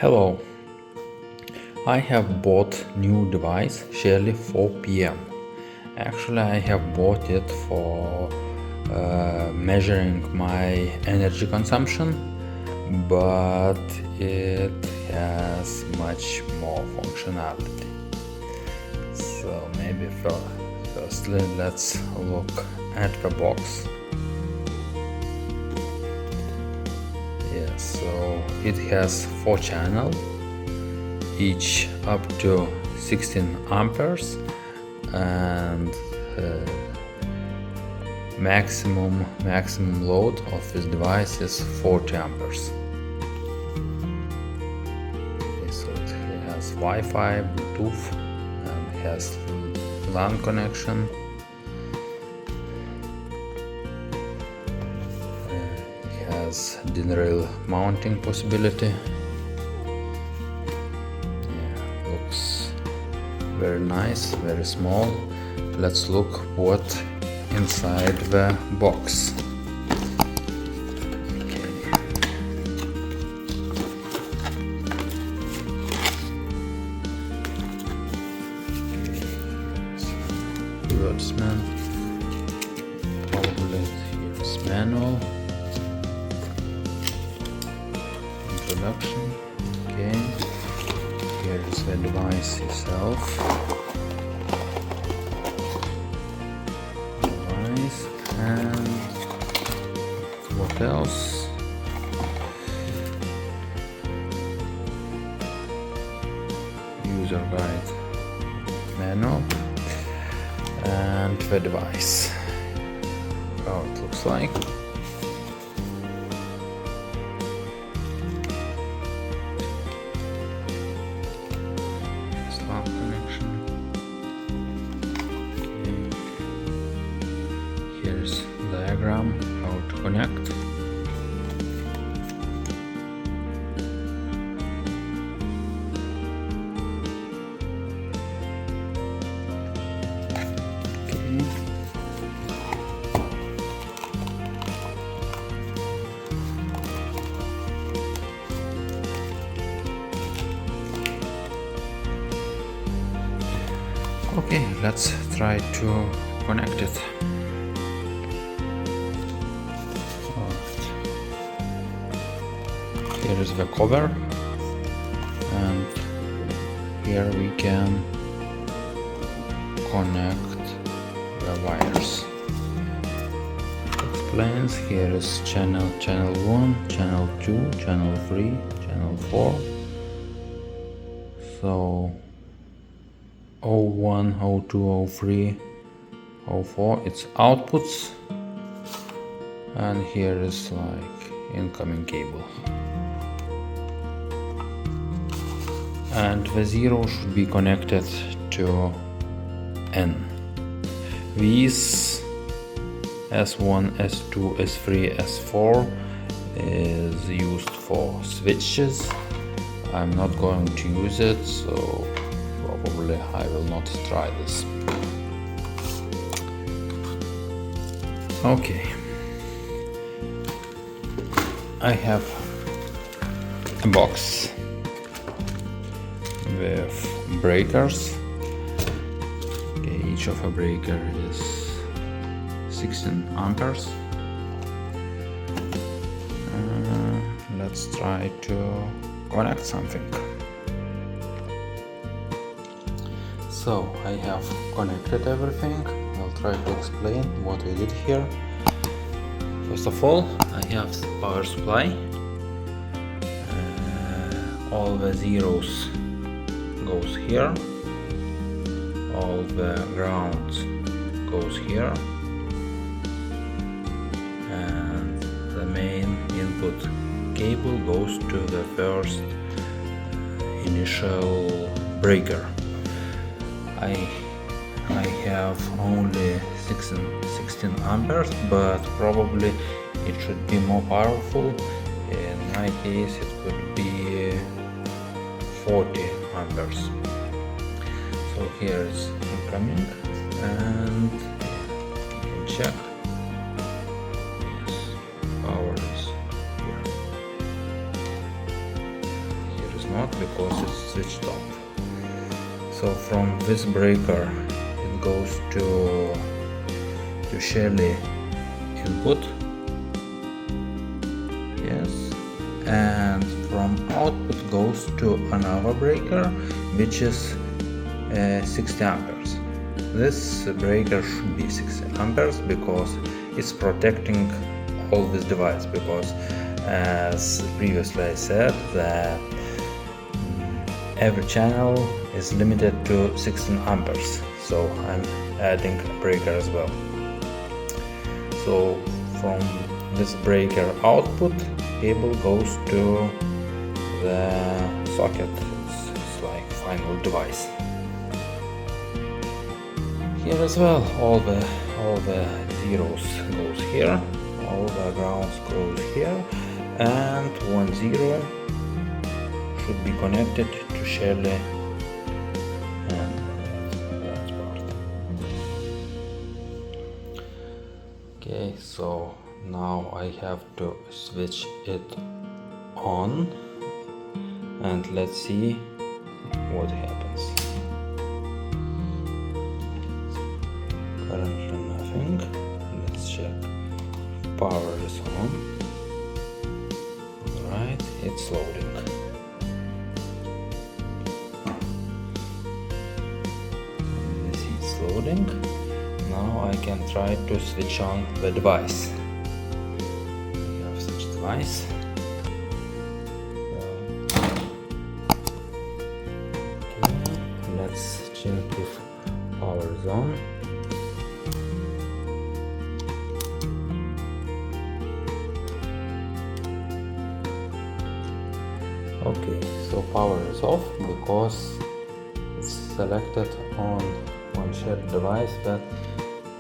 Hello, I have bought new device Shelly 4PM. Actually, I have bought it for measuring my energy consumption, but it has much more functionality. So maybe firstly let's look at the box. So it has 4 channels, each up to 16 amperes, and maximum load of this device is 40 amperes. Okay, so it has Wi-Fi, Bluetooth, and has LAN connection. Dinner rail mounting possibility. Looks very nice, very small. Let's look what inside the box. Advertisement. Probably here's manual. Introduction. Okay, here is the device itself. Device, and what else? User guide, manual, and the device. How it looks like. Connection. Okay. Here's diagram how to connect. Okay, let's try to connect it. Here is the cover, and here we can connect the wires. Explains here is channel 1, channel 2, channel 3, channel 4. So 01, 02, 03, 04, it's outputs, and here is like incoming cable, and the 0 should be connected to N. These S1, S2, S3, S4 is used for switches. I'm not going to use it, so probably I will not try this. Okay, I have a box with breakers. Okay, each of a breaker is 16 amperes. Let's try to connect something. So I have connected everything. I'll try to explain what we did here. First of all, I have power supply. All the zeros goes here. All the ground goes here. And the main input cable goes to the first initial breaker. I have only 16 amperes, but probably it should be more powerful. In my case it could be 40 amperes. So here is incoming, and you can check. Yes, power is here. Here is because it's switched off. So from this breaker it goes to Shelly input, yes, and from output goes to another breaker which is 60 amperes. This breaker should be 60 amperes because it's protecting all this device, because as previously I said that every channel is limited to 16 amperes, so I'm adding a breaker as well. So from this breaker output, cable goes to the socket. It's like final device. Here as well, all the zeros goes here, all the grounds goes here, and 1 0 should be connected to Shelly, and that's part. Okay, so now I have to switch it on, and let's see what happens. Currently nothing. Let's check. Power is on. Right, it's loading. You see it's loading. Now I can try to switch on the device. We have such device. Okay, let's check if power is on. Okay, so power is off because it's selected on one shared device that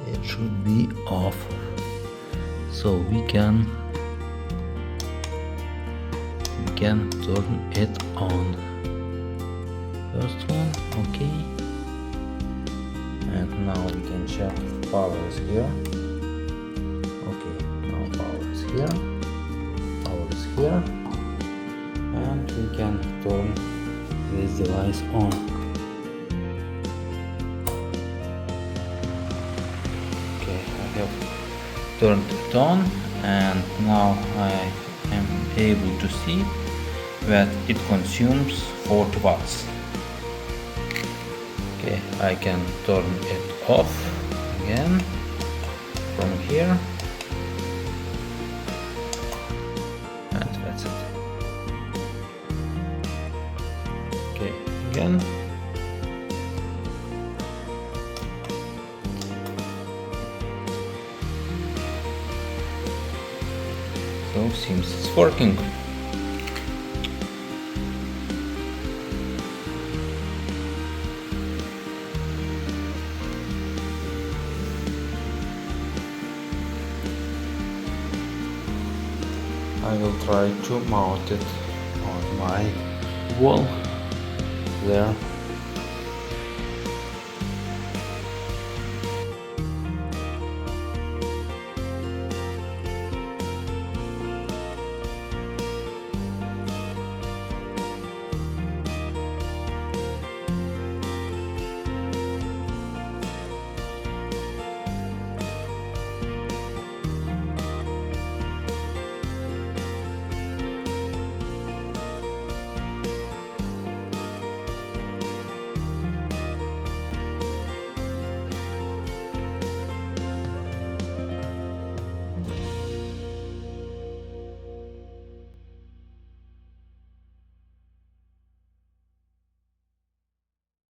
it should be off. So we can turn it on. First one, okay. And now we can check if power is here. Okay, now power is here. Power is here. And we can turn this device on. Okay, I have turned it on, and now I am able to see that it consumes 40 watts. Okay, I can turn it off again from here, and that's it. Okay, again. So seems it's working. I will try to mount it on my wall there.